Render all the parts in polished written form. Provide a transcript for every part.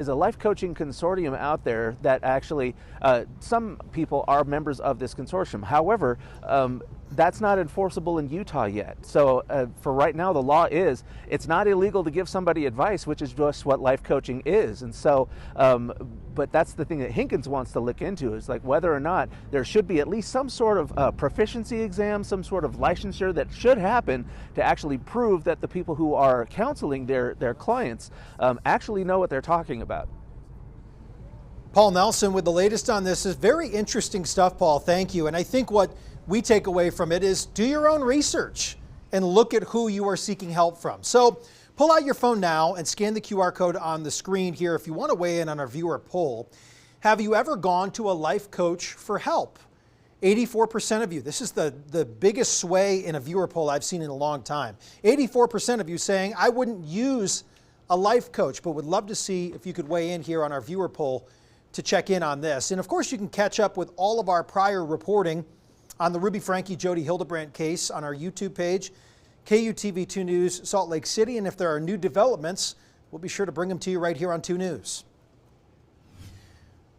is a life coaching consortium out there that actually, some people are members of this consortium. However, that's not enforceable in Utah yet. So for right now, the law is it's not illegal to give somebody advice, which is just what life coaching is. And so, but that's the thing that Hinkins wants to look into, is like whether or not there should be at least some sort of proficiency exam, some sort of licensure that should happen to actually prove that the people who are counseling their clients actually know what they're talking about. Paul Nelson with the latest on this. Is very interesting stuff, Paul. Thank you. And I think what we take away from it is do your own research and look at who you are seeking help from. So pull out your phone now and scan the QR code on the screen here if you want to weigh in on our viewer poll. Have you ever gone to a life coach for help? 84% of you, this is the biggest sway in a viewer poll I've seen in a long time. 84% of you saying, I wouldn't use a life coach, but would love to see if you could weigh in here on our viewer poll to check in on this. And of course, you can catch up with all of our prior reporting on the Ruby Franke Jody Hildebrandt case on our YouTube page, KUTV2 News, Salt Lake City. And if there are new developments, we'll be sure to bring them to you right here on 2 News.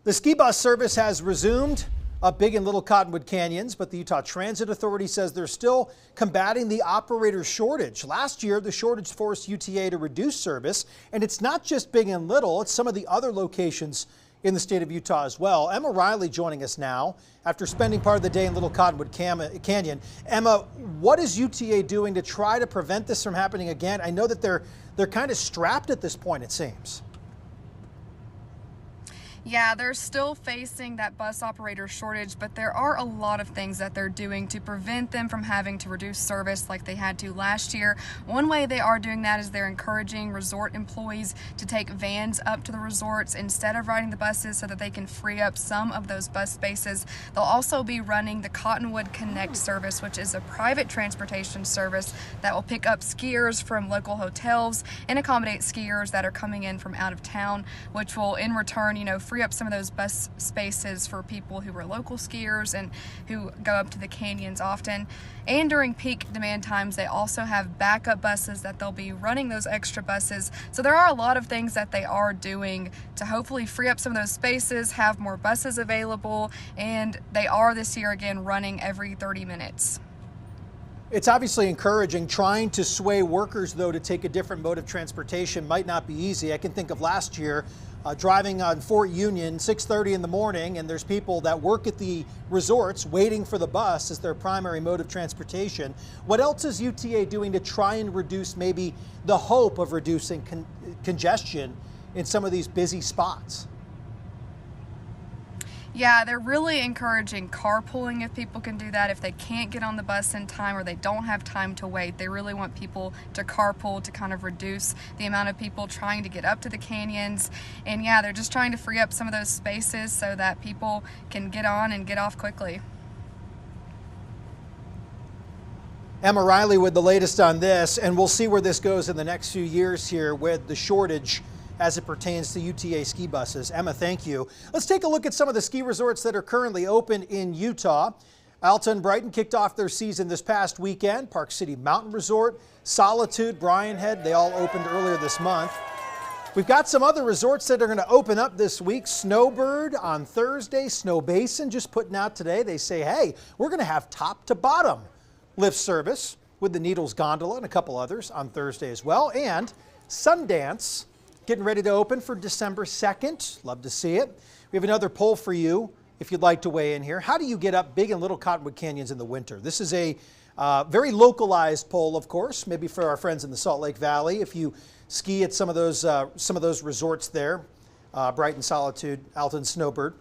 The ski bus service has resumed up Big and Little Cottonwood Canyons, but the Utah Transit Authority says they're still combating the operator shortage. Last year, the shortage forced UTA to reduce service, and it's not just Big and Little, it's some of the other locations in the state of Utah as well. Emma Riley joining us now after spending part of the day in Little Cottonwood Canyon. Emma, what is UTA doing to try to prevent this from happening again? I know that they're kind of strapped at this point, it seems. Yeah, they're still facing that bus operator shortage, but there are a lot of things that they're doing to prevent them from having to reduce service like they had to last year. One way they are doing that is they're encouraging resort employees to take vans up to the resorts instead of riding the buses so that they can free up some of those bus spaces. They'll also be running the Cottonwood Connect service, which is a private transportation service that will pick up skiers from local hotels and accommodate skiers that are coming in from out of town, which will in return, free up some of those bus spaces for people who are local skiers and who go up to the canyons often. And during peak demand times, they also have backup buses that they'll be running those extra buses. So there are a lot of things that they are doing to hopefully free up some of those spaces, have more buses available, and they are this year again running every 30 minutes. It's obviously encouraging. Trying to sway workers, though, to take a different mode of transportation might not be easy. I can think of last year driving on Fort Union, 6:30 in the morning, and there's people that work at the resorts waiting for the bus as their primary mode of transportation. What else is UTA doing to try and reduce maybe the hope of reducing congestion in some of these busy spots? Yeah, they're really encouraging carpooling if people can do that. If they can't get on the bus in time or they don't have time to wait, they really want people to carpool to kind of reduce the amount of people trying to get up to the canyons. And yeah, they're just trying to free up some of those spaces so that people can get on and get off quickly. Emma Riley with the latest on this, and we'll see where this goes in the next few years here with the shortage as it pertains to UTA ski buses. Emma, thank you. Let's take a look at some of the ski resorts that are currently open in Utah. Alta and Brighton kicked off their season this past weekend. Park City Mountain Resort, Solitude, Brian Head, they all opened earlier this month. We've got some other resorts that are going to open up this week. Snowbird on Thursday, Snow Basin just putting out today. They say, hey, we're going to have top to bottom lift service with the Needles Gondola and a couple others on Thursday as well. And Sundance getting ready to open for December 2nd. Love to see it. We have another poll for you if you'd like to weigh in here. How do you get up Big and Little Cottonwood Canyons in the winter? This is a very localized poll, of course, maybe for our friends in the Salt Lake Valley. If you ski at some of those resorts there, Brighton, Solitude, Alta, and Snowbird.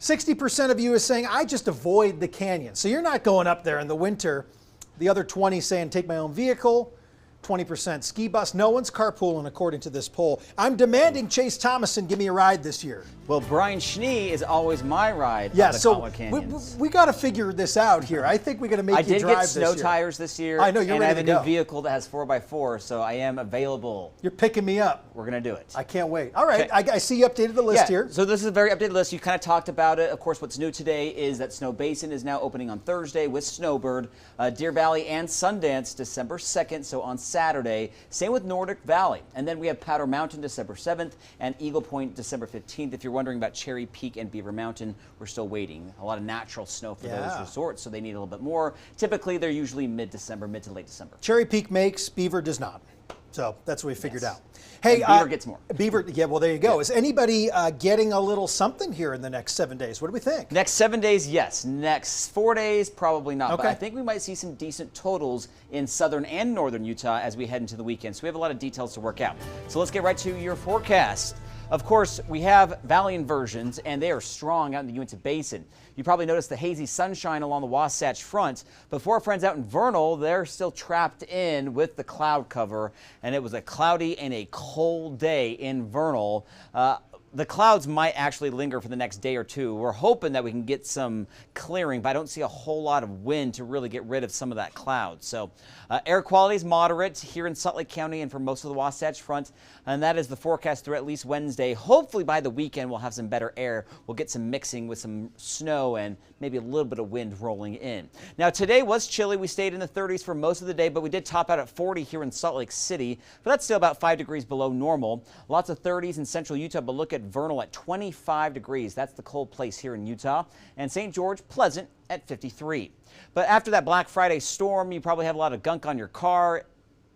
60% of you is saying, I just avoid the canyon. So you're not going up there in the winter. The other 20 saying, take my own vehicle. 20% ski bus. No one's carpooling according to this poll. I'm demanding Chase Thomason give me a ride this year. Well, Brian Schnee is always my ride. Yeah, on the so Cottonwood Canyons. we got to figure this out here. I think we got to make you drive this year. I did get snow tires this year. I know, you're ready to go. And I have a new vehicle that has 4x4, so I am available. You're picking me up. We're going to do it. I can't wait. All right, Okay. I see you updated the list here. So this is a very updated list. You kind of talked about it. Of course, what's new today is that Snow Basin is now opening on Thursday with Snowbird. Deer Valley and Sundance December 2nd. So on Saturday. Same with Nordic Valley. And then we have Powder Mountain December 7th and Eagle Point December 15th. If you're wondering about Cherry Peak and Beaver Mountain, we're still waiting. A lot of natural snow for those resorts, so they need a little bit more. Typically, they're usually mid-December, mid to late December. Cherry Peak makes, Beaver does not. So that's what we figured out. Hey, Beaver gets more. Beaver, yeah, well, there you go. Is anybody getting a little something here in the next 7 days? What do we think? Next 7 days, yes. Next 4 days, probably not. Okay. But I think we might see some decent totals in southern and northern Utah as we head into the weekend. So we have a lot of details to work out. So let's get right to your forecast. Of course, we have valley inversions, and they are strong out in the Uinta Basin. You probably noticed the hazy sunshine along the Wasatch Front, but for our friends out in Vernal, they're still trapped in with the cloud cover, and it was a cloudy and a cold day in Vernal. The clouds might actually linger for the next day or two. We're hoping that we can get some clearing, but I don't see a whole lot of wind to really get rid of some of that cloud. So air quality is moderate here in Salt Lake County and for most of the Wasatch Front, and that is the forecast through at least Wednesday. Hopefully by the weekend we'll have some better air. We'll get some mixing with some snow and maybe a little bit of wind rolling in. Now today was chilly. We stayed in the 30s for most of the day, but we did top out at 40 here in Salt Lake City, but that's still about 5 degrees below normal. Lots of 30s in central Utah, but look at Vernal at 25 degrees. That's the cold place here in Utah. And St. George, pleasant at 53. But after that Black Friday storm, you probably have a lot of gunk on your car.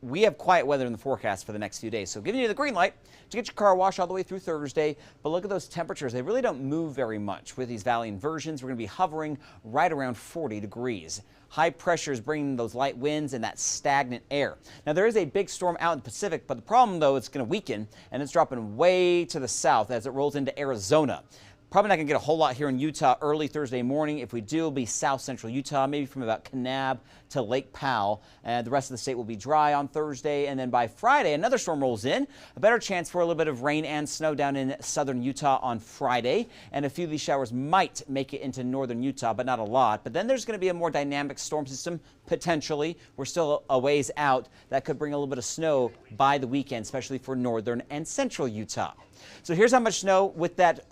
We have quiet weather in the forecast for the next few days, so giving you the green light to get your car washed all the way through Thursday. But look at those temperatures. They really don't move very much. With these valley inversions, we're going to be hovering right around 40 degrees. High pressure is bringing those light winds and that stagnant air. Now, there is a big storm out in the Pacific, but the problem, though, it's going to weaken, and it's dropping way to the south as it rolls into Arizona. Probably not going to get a whole lot here in Utah early Thursday morning. If we do, it'll be south central Utah, maybe from about Kanab to Lake Powell. And the rest of the state will be dry on Thursday. And then by Friday, another storm rolls in. A better chance for a little bit of rain and snow down in southern Utah on Friday. And a few of these showers might make it into northern Utah, but not a lot. But then there's going to be a more dynamic storm system, potentially. We're still a ways out. That could bring a little bit of snow by the weekend, especially for northern and central Utah. So here's how much snow with that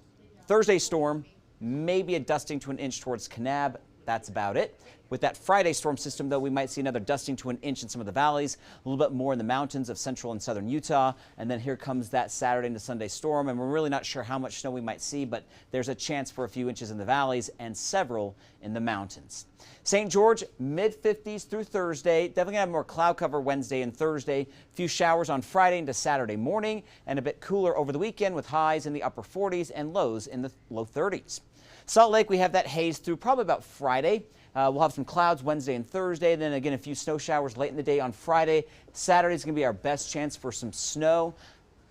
Thursday storm, maybe a dusting to an inch towards Kanab. That's about it. With that Friday storm system, though, we might see another dusting to an inch in some of the valleys, a little bit more in the mountains of central and southern Utah. And then here comes that Saturday into Sunday storm, and we're really not sure how much snow we might see, but there's a chance for a few inches in the valleys and several in the mountains. St. George, mid-50s through Thursday. Definitely going to have more cloud cover Wednesday and Thursday. A few showers on Friday into Saturday morning, and a bit cooler over the weekend with highs in the upper 40s and lows in the low 30s. Salt Lake, we have that haze through probably about Friday. We'll have some clouds Wednesday and Thursday, then again a few snow showers late in the day on Friday. Saturday is going to be our best chance for some snow,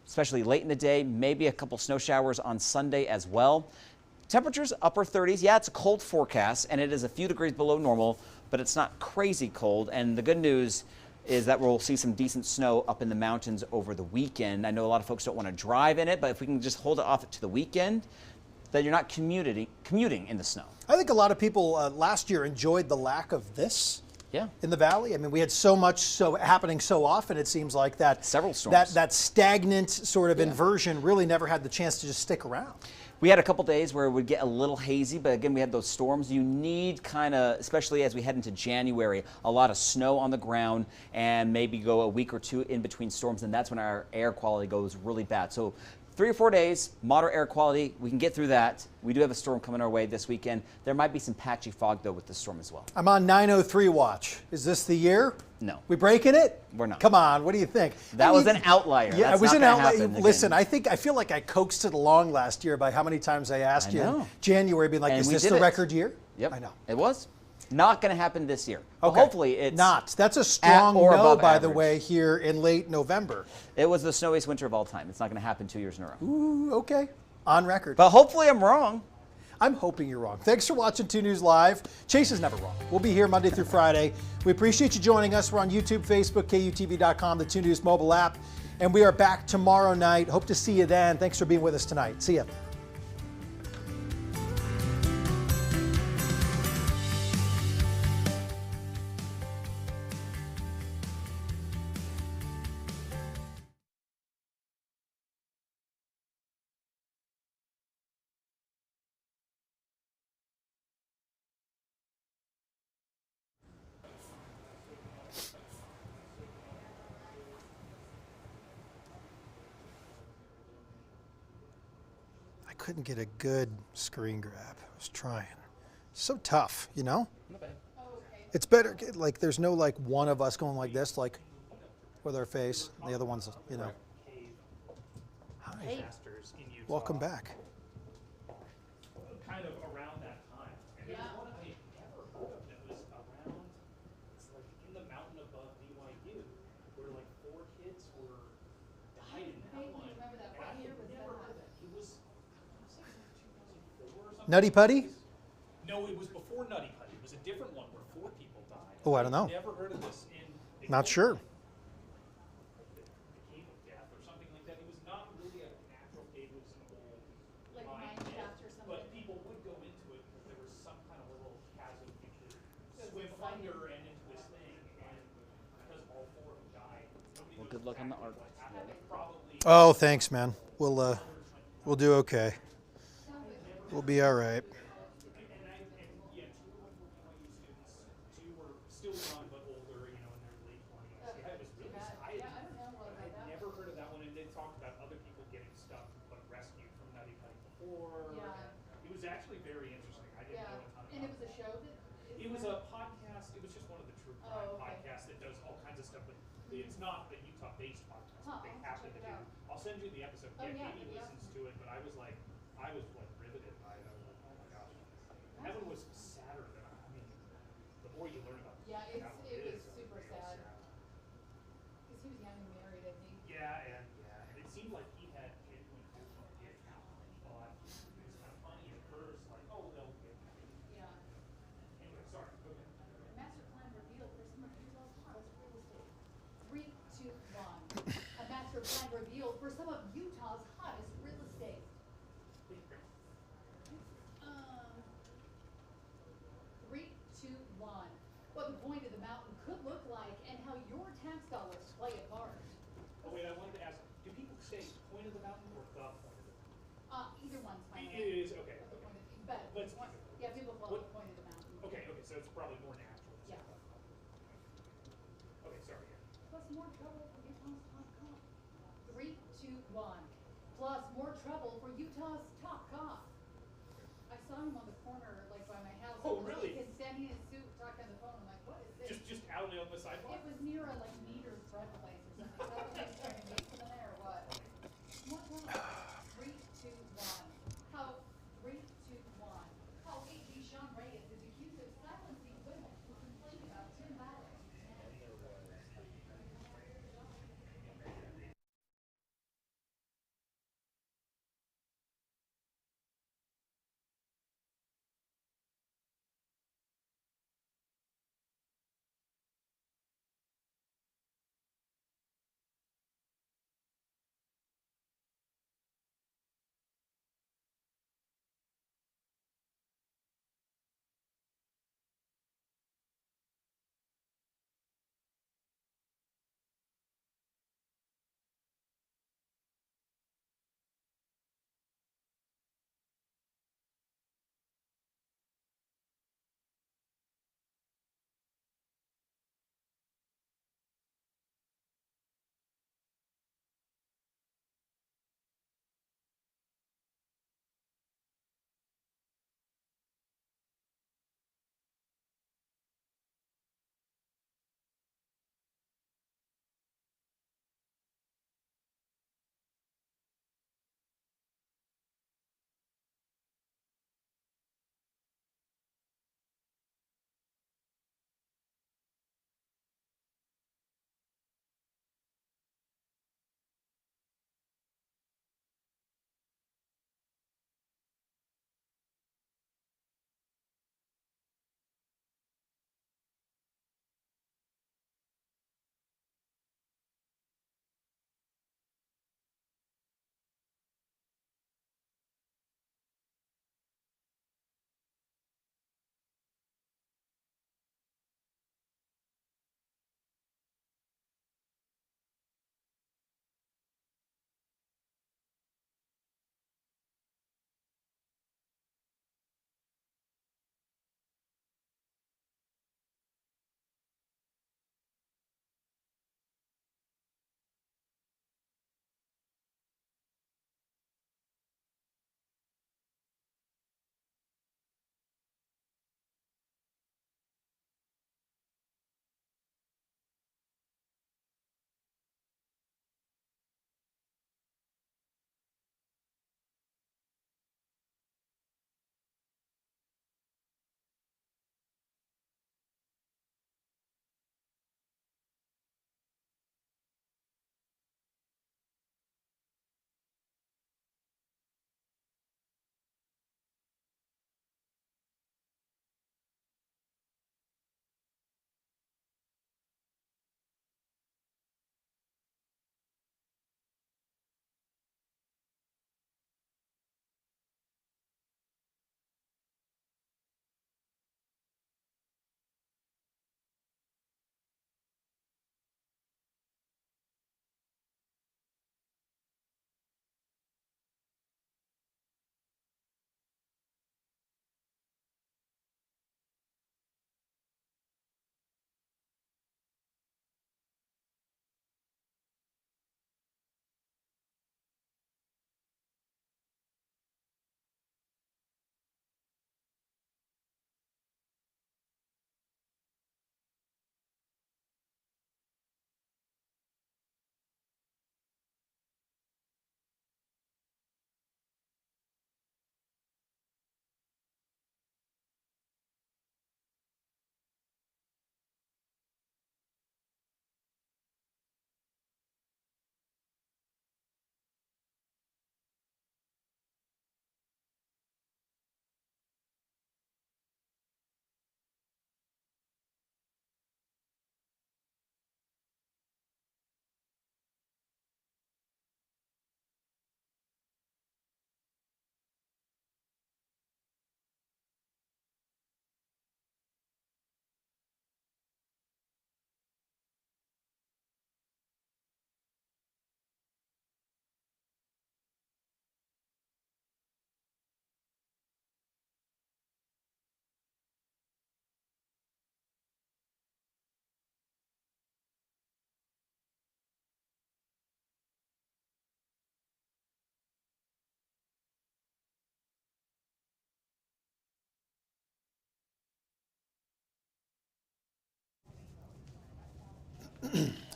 especially late in the day, maybe a couple snow showers on Sunday as well. Temperatures upper 30s. Yeah, it's a cold forecast, and it is a few degrees below normal, but it's not crazy cold. And the good news is that we'll see some decent snow up in the mountains over the weekend. I know a lot of folks don't want to drive in it, but if we can just hold it off to the weekend, then you're not commuting in the snow. I think a lot of people last year enjoyed the lack of this in the valley. I mean, we had so much happening so often, it seems like that several storms. That stagnant sort of inversion really never had the chance to just stick around. We had a couple days where it would get a little hazy, but again, we had those storms. You need kind of, especially as we head into January, a lot of snow on the ground and maybe go a week or two in between storms, and that's when our air quality goes really bad. So 3 or 4 days, moderate air quality. We can get through that. We do have a storm coming our way this weekend. There might be some patchy fog, though, with the storm as well. I'm on 903 watch. Is this the year? No. We breaking it? We're not. Come on, what do you think? That was an outlier. Yeah, That's it was not an gonna outlier. happen Listen, again. I feel like I coaxed it along last year by how many times I asked you in January, being like, And is we this did the it. record year? Yep. I know. It was. Not going to happen this year. But Okay. hopefully it's not. That's a strong or no, above by the average. way, here in late November. It was the snowiest winter of all time. It's not going to happen 2 years in a row. Ooh, okay. On record. But hopefully I'm wrong. I'm hoping you're wrong. Thanks for watching 2 News Live. Chase is never wrong. We'll be here Monday through Friday. We appreciate you joining us. We're on YouTube, Facebook, KUTV.com, the 2 News mobile app. And we are back tomorrow night. Hope to see you then. Thanks for being with us tonight. See ya. couldn't get a good screen grab. I was trying. So tough, you know? Not bad. It's better, like, there's no, like, one of us going like this, like, with our face. And the other one's, you know. Hi. Welcome back. Kind of around that time. And there's one I had never heard of that was around, it's like in the mountain above BYU, where like 4 kids were died in that one. Remember that? And I What year had was never that? heard that. It was, I want to say 2004 or something. Nutty Putty? No, it was before Nutty Putty. It was a different one where 4 people died. Oh, I don't know. Never heard of this. And they Not called sure. it the Cave of Death or something like that. It was not really a natural cave. It was an old Like mine mine pit, shaft or something? but people would go into it because there was some kind of little chasm you could was swim exciting. under and into this thing. And because all 4 of them died, nobody Well, knows good luck on the exactly art. what happened. It probably Oh, thanks, man. We'll do okay. We'll be all right. yeah, 2 of them were BYU students. 2 were still young but older, you know, in their late 20s. Yeah, it was really. I had never heard of that one, and they talked about other people getting stuck but rescued from Nutty Putty before. Yeah. It was actually very interesting. I didn't know a ton about And it was a show that? It was a podcast. It was just one of the true crime Oh, okay. podcasts that does all kinds of stuff, but it's not a Utah-based podcast. Huh, But they I'll happen check to it do. out. I'll send you the episode. Oh, Yeah, yeah, Katie yeah. listens to it, but I was like riveted by it. I was like, oh my gosh. That one was sadder than I mean. The more you learn about Yeah, that one, it was is super real sad. Because he was young and married, I think. Yeah, and it seemed like he had genuine hope of getting out. He thought it was kind of funny at first, like, oh, they'll get out. Yeah. Anyway, sorry. Go ahead. Master plan revealed for some of Utah's hottest real estate. 3, 2, 1. A master plan revealed for some of Utah's hottest real estate. 3, 2, 1. What the point of the mountain could look like and how your tax dollars play a part. Oh wait, I wanted to ask, do people say point of the mountain or the point of the mountain? Either one's fine. It is, okay. At the point of, but Let's one- keep it. yeah, people call it What- the point of the mountain. Okay, so it's probably more natural. Yeah. Okay, sorry. Plus more trouble for Utah's top cop. 3, 2, 1. Plus more trouble for Utah's top cop. I saw him on the corner, like by my house. Oh, really? He's standing in his suit, talking on the phone. I'm like, what is this? Just out on the sidewalk? It was near a like meter's bread place or something. Is that what he's trying to meet someone there or what? More trouble.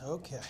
Okay.